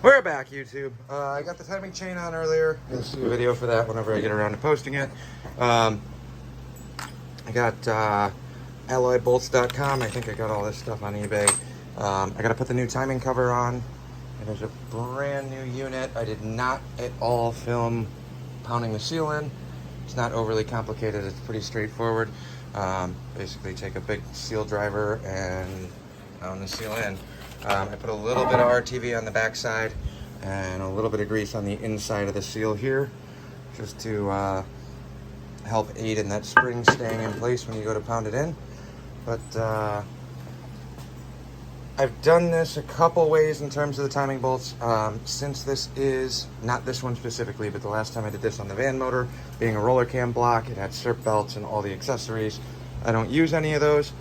We're back, YouTube. I got the timing chain on earlier. You'll see a video for that whenever I get around to posting it. I got alloybolts.com. I think I got all this stuff on eBay. I got to put the new timing cover on. It is a brand new unit. I did not at all film pounding the seal in. It's not overly complicated. It's pretty straightforward. Basically take a big seal driver and pound the seal in. I put a little bit of RTV on the back side and a little bit of grease on the inside of the seal here, just to help aid in that spring staying in place when you go to pound it in. But I've done this a couple ways in terms of the timing bolts. Since this is, not this one specifically, but the last time I did this on the van motor, being a roller cam block, it had SERP belts and all the accessories. I don't use any of those.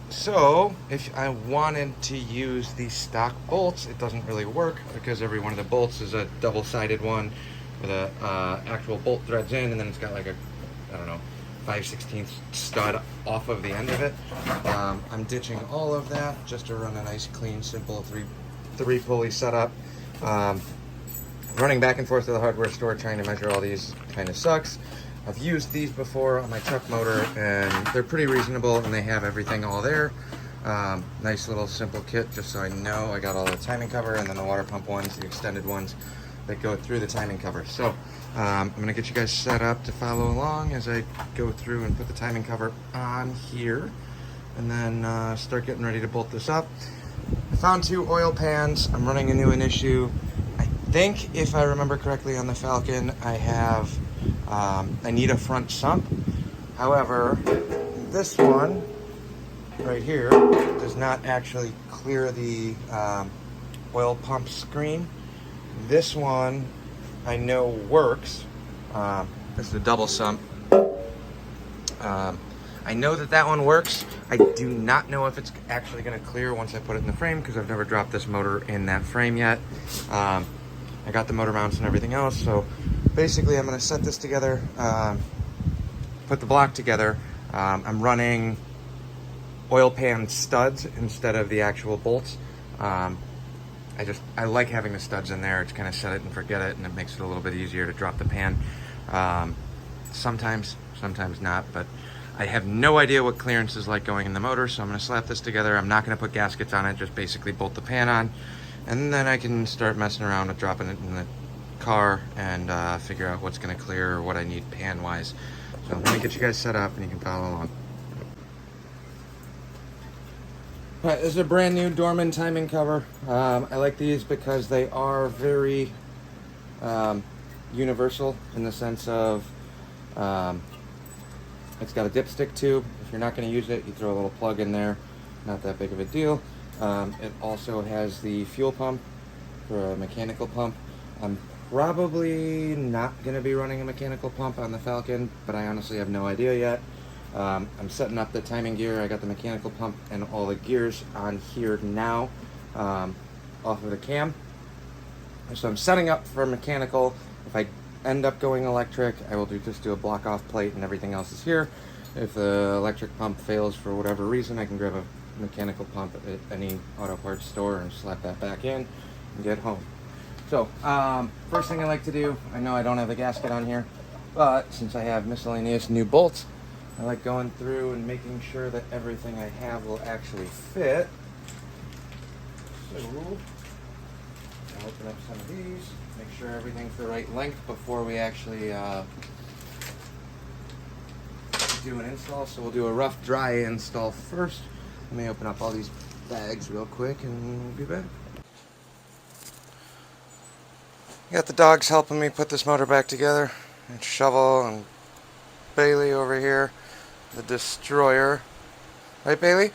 So, if I wanted to use the stock bolts, it doesn't really work because every one of the bolts is a double-sided one with a actual bolt threads in, and then it's got like a, I don't know, 5/16 stud off of the end of it. I'm ditching all of that just to run a nice, clean, simple three pulley setup. Running back and forth to the hardware store trying to measure all these kind of sucks. I've used these before on my truck motor and they're pretty reasonable and they have everything all there. Nice little simple kit just so I know I got all the timing cover and then the water pump ones, the extended ones that go through the timing cover. So I'm going to get you guys set up to follow along as I go through and put the timing cover on here and then start getting ready to bolt this up. I found 2 oil pans. I'm running a new issue. I think if I remember correctly on the Falcon, I need a front sump. However, this one right here does not actually clear the oil pump screen. This one I know works. This is a double sump. I know that one works. I do not know if it's actually going to clear once I put it in the frame because I've never dropped this motor in that frame yet. I got the motor mounts and everything else, so basically I'm going to set this together, put the block together. I'm running oil pan studs instead of the actual bolts. I like having the studs in there. It's kind of set it and forget it, and it makes it a little bit easier to drop the pan. Sometimes not, but I have no idea what clearance is like going in the motor, so I'm going to slap this together. I'm not going to put gaskets on it, just basically bolt the pan on, and then I can start messing around with dropping it in the car and figure out what's going to clear or what I need pan wise. So let me get you guys set up and you can follow along. Alright, this is a brand new Dorman timing cover. I like these because they are very universal in the sense of it's got a dipstick tube. If you're not going to use it, you throw a little plug in there. Not that big of a deal. It also has the fuel pump for a mechanical pump. I'm probably not going to be running a mechanical pump on the Falcon, but I honestly have no idea yet. I'm setting up the timing gear. I got the mechanical pump and all the gears on here now off of the cam. So I'm setting up for mechanical. If I end up going electric, I will just do a block off plate and everything else is here. If the electric pump fails for whatever reason, I can grab a mechanical pump at any auto parts store and slap that back in and get home. So, first thing I like to do, I know I don't have a gasket on here, but since I have miscellaneous new bolts, I like going through and making sure that everything I have will actually fit. So, I'll open up some of these, make sure everything's the right length before we actually do an install. So we'll do a rough, dry install first. Let me open up all these bags real quick and we'll be back. Got the dogs helping me put this motor back together. And Shovel and Bailey over here, the destroyer. Right, Bailey?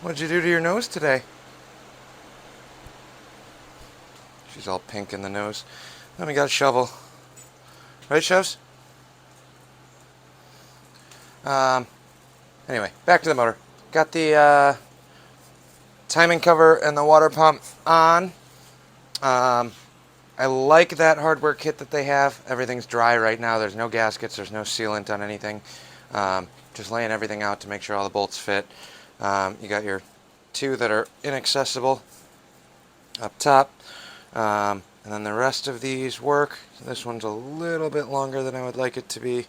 What'd you do to your nose today? She's all pink in the nose. Then we got Shovel. Right, Shovs? Anyway, back to the motor. Got the timing cover and the water pump on. I like that hardware kit that they have. Everything's dry right now. There's no gaskets. There's no sealant on anything. Just laying everything out to make sure all the bolts fit. You got your 2 that are inaccessible. up top. And then the rest of these work. This one's a little bit longer than I would like it to be,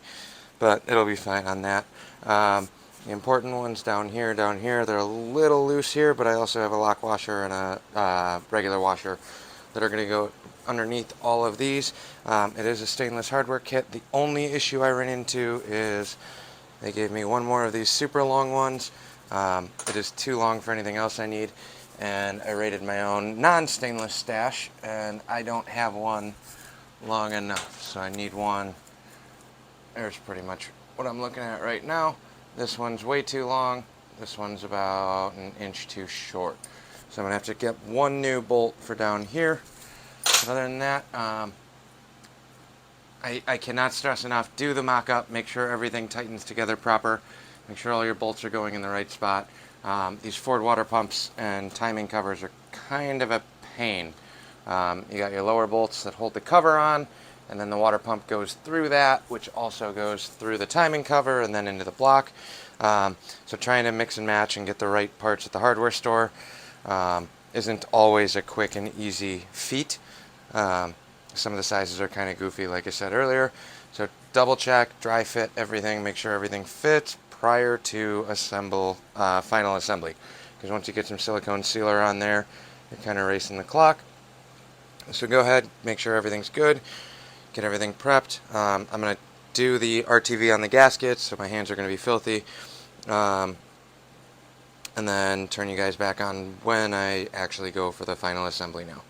but it'll be fine on that. The important ones down here, they're a little loose here, but I also have a lock washer and a regular washer that are going to go underneath all of these. It is a stainless hardware kit. The only issue I ran into is they gave me one more of these super long ones. It is too long for anything else I need, and I raided my own non-stainless stash, and I don't have one long enough, so I need one. There's pretty much what I'm looking at right now. This one's way too long. This one's about an inch too short. So I'm going to have to get one new bolt for down here. But other than that, I cannot stress enough, do the mock-up, make sure everything tightens together proper, make sure all your bolts are going in the right spot. These Ford water pumps and timing covers are kind of a pain. You got your lower bolts that hold the cover on, and then the water pump goes through that, which also goes through the timing cover and then into the block. So trying to mix and match and get the right parts at the hardware store isn't always a quick and easy feat. Some of the sizes are kind of goofy, like I said earlier. So double check, dry fit everything, make sure everything fits prior to final assembly. Because once you get some silicone sealer on there, you're kind of racing the clock. So go ahead, make sure everything's good, get everything prepped. I'm going to do the RTV on the gaskets, so my hands are going to be filthy. And then turn you guys back on when I actually go for the final assembly now.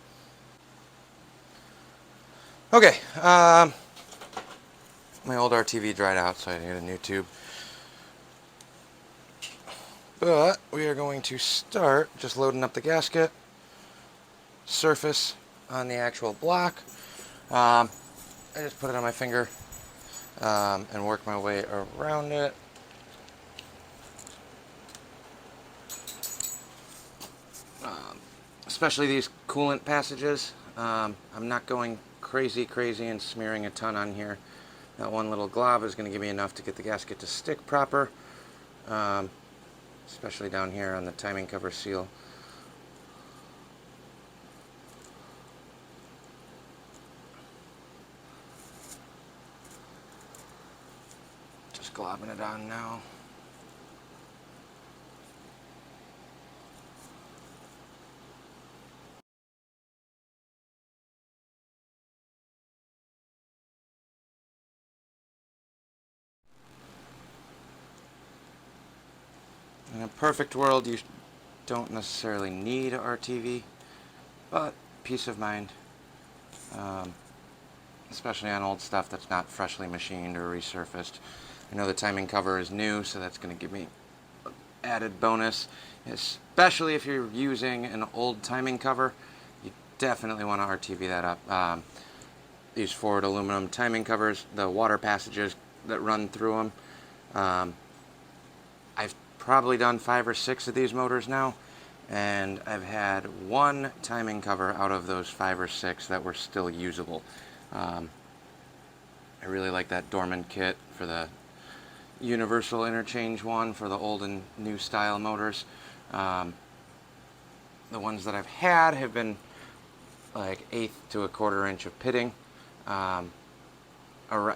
Okay, my old RTV dried out, so I need a new tube. But we are going to start just loading up the gasket, surface on the actual block. I just put it on my finger and work my way around it. Especially these coolant passages. I'm not going crazy and smearing a ton on here. That one little glob is going to give me enough to get the gasket to stick proper, especially down here on the timing cover seal. Just globbing it on now. In a perfect world, you don't necessarily need a RTV, but peace of mind, especially on old stuff that's not freshly machined or resurfaced. I know the timing cover is new, so that's going to give me an added bonus, especially if you're using an old timing cover. You definitely want to RTV that up. These Ford aluminum timing covers, the water passages that run through them, I've probably done 5 or 6 of these motors now, and I've had one timing cover out of those 5 or 6 that were still usable. I really like that Dorman kit for the universal interchange one for the old and new style motors. The ones that I've had have been like 1/8 to 1/4 inch of pitting,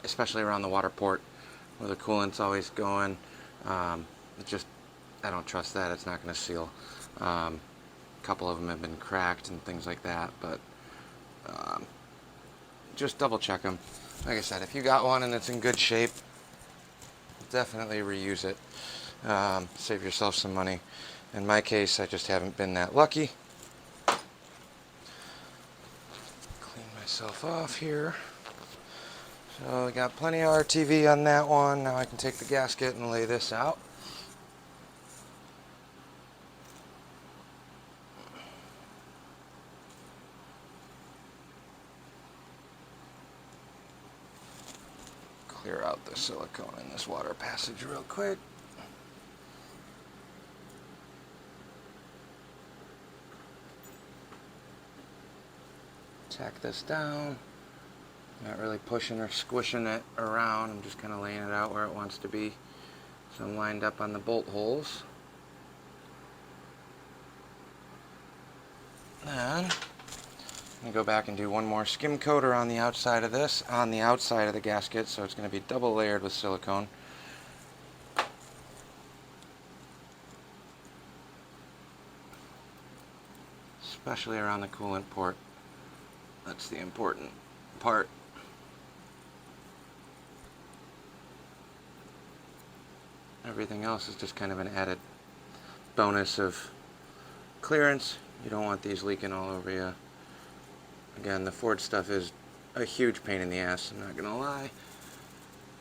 especially around the water port where the coolant's always going. I don't trust that. It's not going to seal. A couple of them have been cracked and things like that, but just double check them. Like I said, if you got one and it's in good shape, definitely reuse it. Save yourself some money. In my case, I just haven't been that lucky. Clean myself off here. So I got plenty of RTV on that one. Now I can take the gasket and lay this out. Clear out the silicone in this water passage real quick. Tack this down. Not really pushing or squishing it around. I'm just kind of laying it out where it wants to be. So I'm lined up on the bolt holes. Then I'm going to go back and do one more skim coat around the outside of this, on the outside of the gasket, so it's going to be double layered with silicone. Especially around the coolant port. That's the important part. Everything else is just kind of an added bonus of clearance. You don't want these leaking all over you. Again, the Ford stuff is a huge pain in the ass, I'm not gonna lie.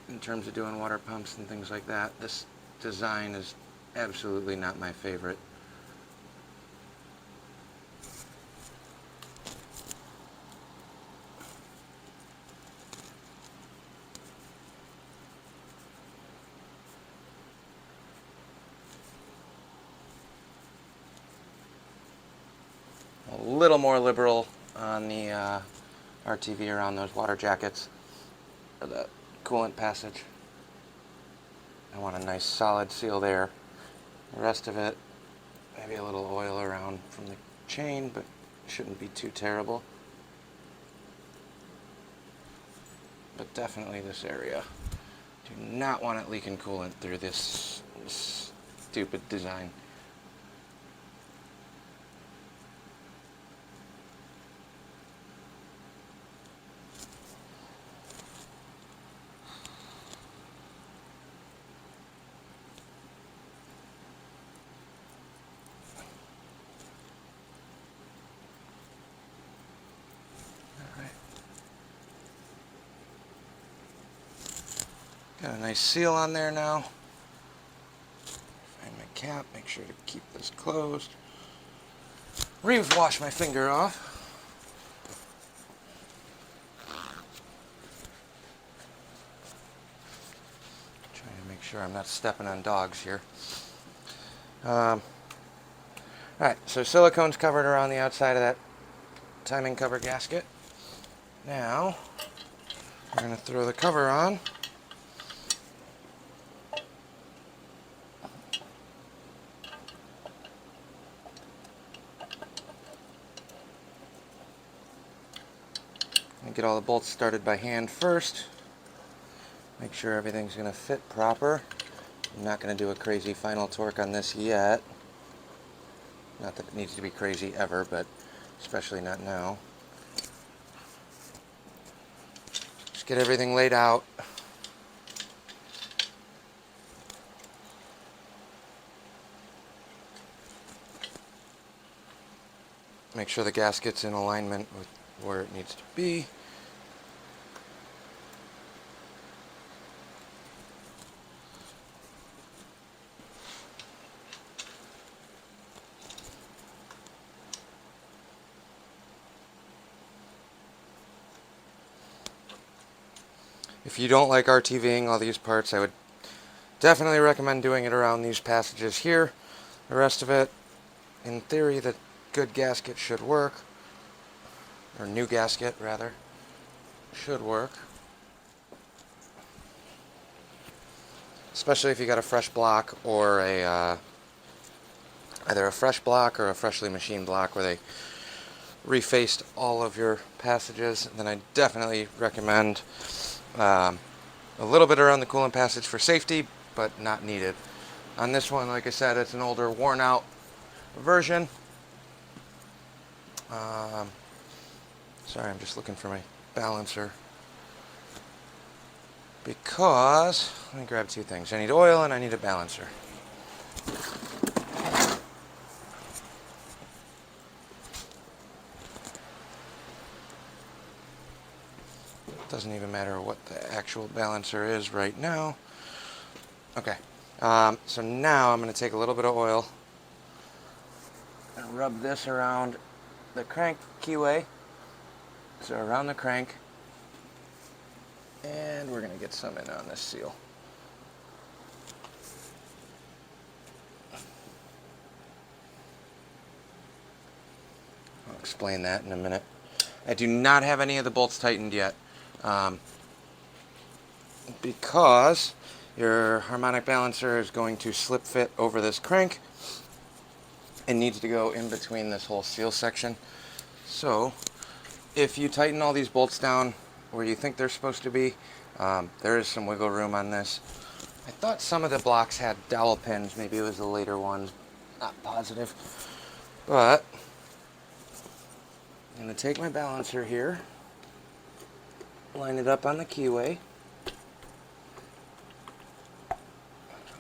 In terms of doing water pumps and things like that, this design is absolutely not my favorite. A little more liberal on the RTV around those water jackets for the coolant passage. I want a nice solid seal there. The rest of it, maybe a little oil around from the chain, but shouldn't be too terrible. But definitely this area. Do not want it leaking coolant through this stupid design. Got a nice seal on there now. Find my cap, make sure to keep this closed. Wash my finger off. Trying to make sure I'm not stepping on dogs here. Alright, so silicone's covered around the outside of that timing cover gasket. Now, we're going to throw the cover on. Get all the bolts started by hand first. Make sure everything's going to fit proper. I'm not going to do a crazy final torque on this yet. Not that it needs to be crazy ever, but especially not now. Just get everything laid out. Make sure the gasket's in alignment with where it needs to be. If you don't like RTVing all these parts, I would definitely recommend doing it around these passages here. The rest of it, in theory, the good gasket should work. Or new gasket, rather. Should work. Especially if you got a fresh block or a either a fresh block or a freshly machined block where they refaced all of your passages. Then I definitely recommend a little bit around the coolant passage for safety, but not needed. On this one, like I said, it's an older, worn out version. Sorry, I'm just looking for my balancer. Because, let me grab two things. I need oil and I need a balancer. Doesn't even matter what the actual balancer is right now. Okay, so now I'm going to take a little bit of oil and rub this around the crank keyway. So around the crank, and we're going to get some in on this seal. I'll explain that in a minute. I do not have any of the bolts tightened yet. Because your harmonic balancer is going to slip fit over this crank and needs to go in between this whole seal section. So if you tighten all these bolts down where you think they're supposed to be, there is some wiggle room on this. I thought some of the blocks had dowel pins. Maybe it was the later ones. Not positive. But I'm going to take my balancer here, line it up on the keyway.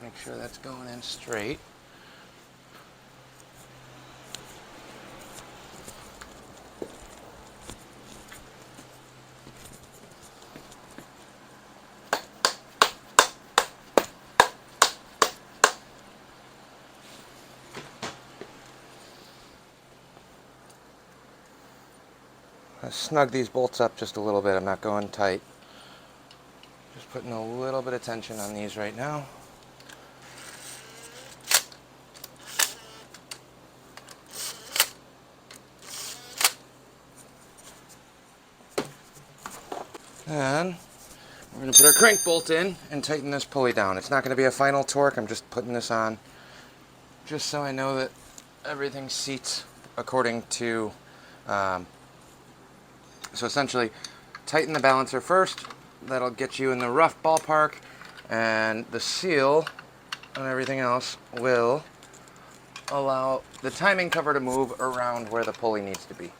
Make sure that's going in straight. I snug these bolts up just a little bit. I'm not going tight. Just putting a little bit of tension on these right now. And we're going to put our crank bolt in and tighten this pulley down. It's not going to be a final torque. I'm just putting this on just so I know that everything seats according to, so essentially tighten the balancer first. That'll get you in the rough ballpark, and the seal and everything else will allow the timing cover to move around where the pulley needs to be.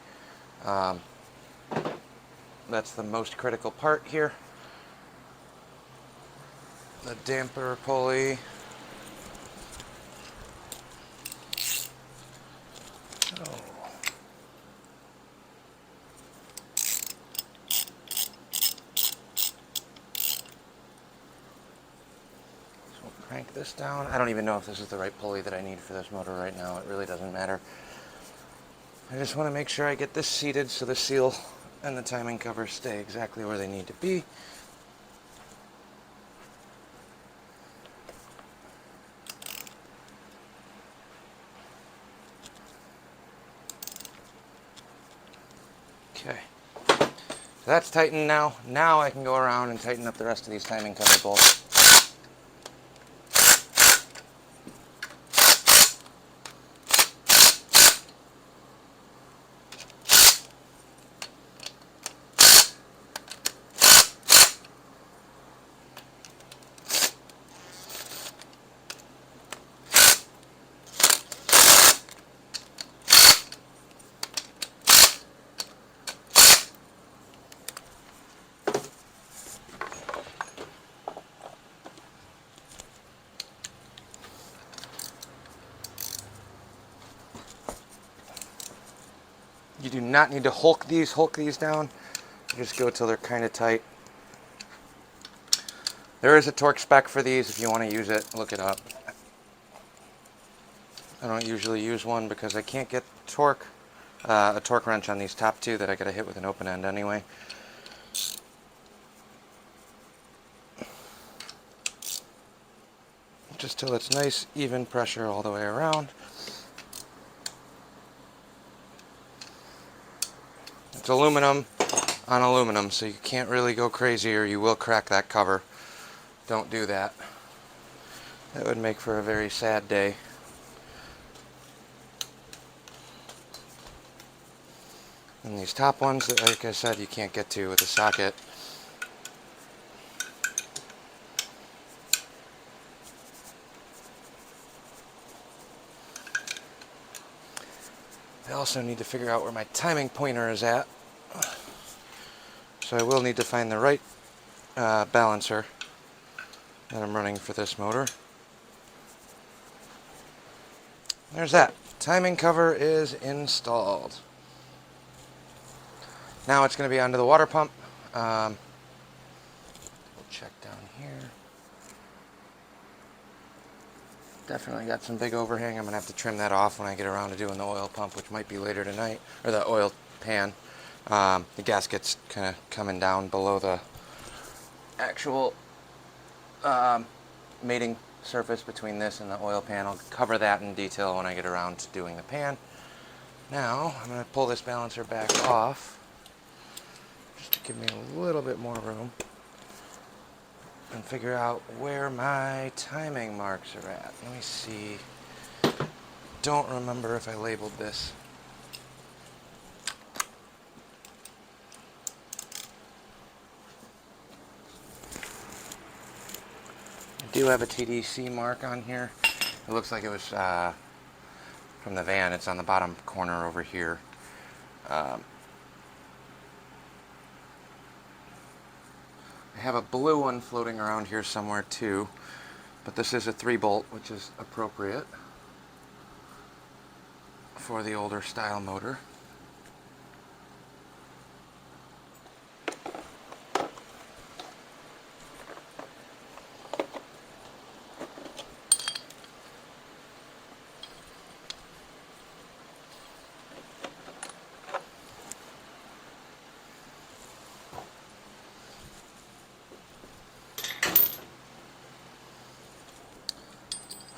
That's the most critical part here. The damper pulley. Oh. So we'll crank this down. I don't even know if this is the right pulley that I need for this motor right now. It really doesn't matter. I just want to make sure I get this seated so the seal and the timing cover stay exactly where they need to be. Okay, so that's tightened now. Now I can go around and tighten up the rest of these timing cover bolts. You do not need to hulk these down. You just go till they're kind of tight. There is a torque spec for these. If you want to use it, look it up. I don't usually use one because I can't get a torque wrench on these top two that I gotta hit with an open end anyway. Just till it's nice, even pressure all the way around. It's aluminum on aluminum, so you can't really go crazy or you will crack that cover. Don't do that. That would make for a very sad day. And these top ones, that, like I said, you can't get to with a socket. I also need to figure out where my timing pointer is at. So I will need to find the right balancer that I'm running for this motor. There's that. Timing cover is installed. Now it's going to be onto the water pump. We'll check down here. Definitely got some big overhang. I'm going to have to trim that off when I get around to doing the oil pump, which might be later tonight, or the oil pan. The gasket's kind of coming down below the actual mating surface between this and the oil pan. I'll cover that in detail when I get around to doing the pan. Now I'm going to pull this balancer back off just to give me a little bit more room and figure out where my timing marks are at. Let me see. Don't remember if I labeled this. do have a TDC mark on here. It looks like it was from the van. It's on the bottom corner over here. I have a blue one floating around here somewhere too, but this is a 3-bolt, which is appropriate for the older style motor.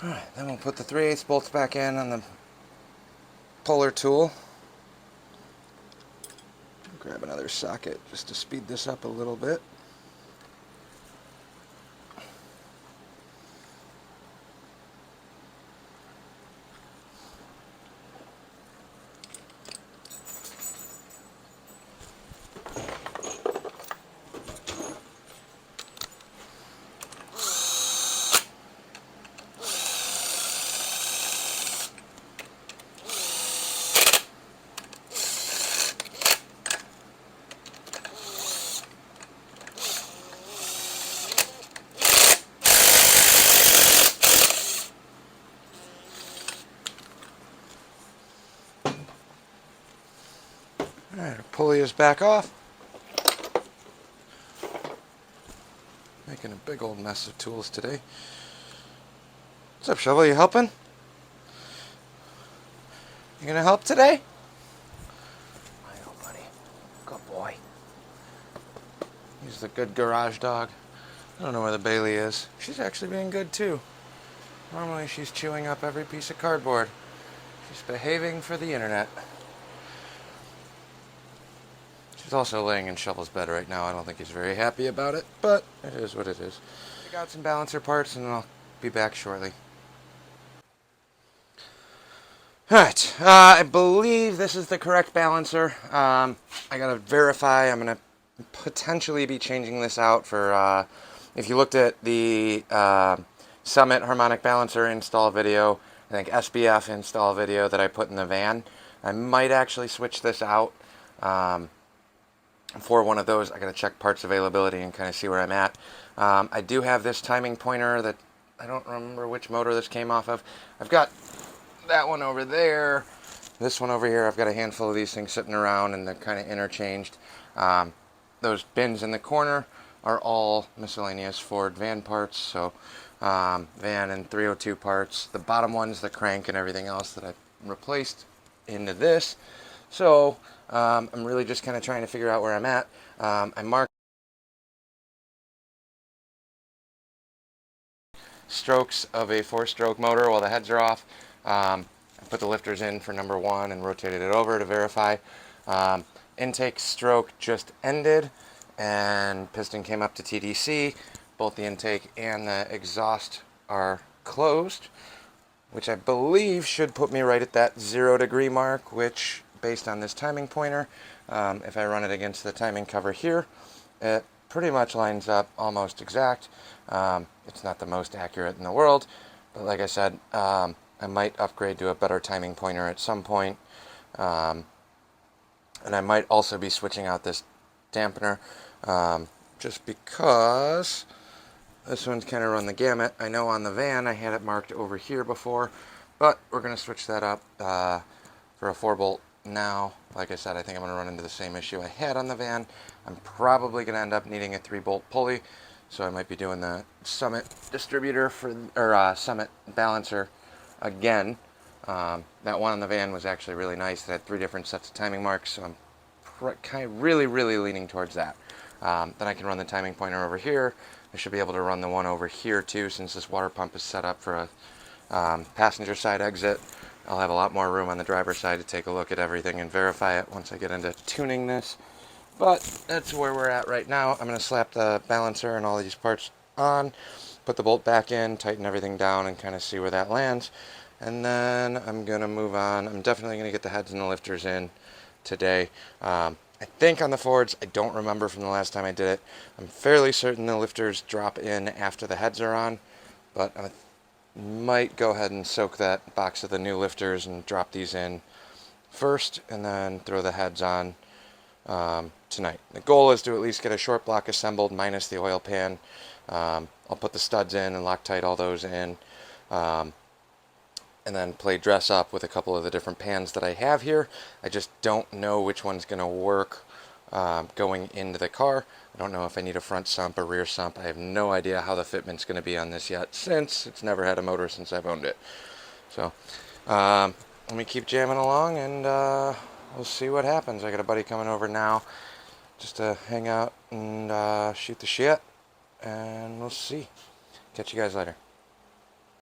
Alright, then we'll put the 3/8 bolts back in on the puller tool. Grab another socket just to speed this up a little bit. Alright, our pulley is back off. Making a big old mess of tools today. What's up, Shovel? You helping? You gonna help today? I know, buddy. Good boy. He's the good garage dog. I don't know where the Bailey is. She's actually being good too. Normally she's chewing up every piece of cardboard. She's behaving for the internet. He's also laying in Shovel's bed right now. I don't think he's very happy about it, but it is what it is. I got some balancer parts and I'll be back shortly. Alright, I believe this is the correct balancer. I gotta verify. I'm gonna potentially be changing this out for, if you looked at the Summit harmonic balancer install video, I think SBF install video that I put in the van, I might actually switch this out. For one of those, I gotta check parts availability and kind of see where I'm at. I do have this timing pointer that I don't remember which motor this came off of. I've got that one over there, this one over here. I've got a handful of these things sitting around and they're kind of interchanged. Those bins in the corner are all miscellaneous Ford van parts, so van and 302 parts. The bottom one's the crank and everything else that I replaced into this. So I'm really just kind of trying to figure out where I'm at. I marked strokes of a 4-stroke motor while the heads are off. I put the lifters in for number 1 and rotated it over to verify. Intake stroke just ended and piston came up to TDC. Both the intake and the exhaust are closed, which I believe should put me right at that 0-degree mark, which, based on this timing pointer, if I run it against the timing cover here, it pretty much lines up almost exact. It's not the most accurate in the world, but like I said, I might upgrade to a better timing pointer at some point. And I might also be switching out this dampener, just because this one's kind of run the gamut. I know on the van I had it marked over here before, but we're going to switch that up for a 4-bolt now. Like I said, I think I'm going to run into the same issue I had on the van. I'm probably going to end up needing a 3-bolt pulley, so I might be doing the Summit distributor or Summit balancer again. That one on the van was actually really nice. It had 3 different sets of timing marks, so I'm kind of really leaning towards that. Then I can run the timing pointer over here. I should be able to run the one over here too, since this water pump is set up for a passenger side exit. I'll have a lot more room on the driver's side to take a look at everything and verify it once I get into tuning this. But that's where we're at right now. I'm going to slap the balancer and all these parts on, put the bolt back in, tighten everything down, and kind of see where that lands. And then I'm going to move on. I'm definitely going to get the heads and the lifters in today. I think on the Fords, I don't remember from the last time I did it, I'm fairly certain the lifters drop in after the heads are on. but I might go ahead and soak that box of the new lifters and drop these in first, and then throw the heads on tonight. The goal is to at least get a short block assembled minus the oil pan. I'll put the studs in and Loctite all those in, and then play dress up with a couple of the different pans that I have here. I just don't know which one's going to work going into the car. I don't know if I need a front sump or rear sump. I have no idea how the fitment's going to be on this yet, since it's never had a motor since I've owned it. So let me keep jamming along, and we'll see what happens. I got a buddy coming over now just to hang out and shoot the shit, and we'll see. Catch you guys later.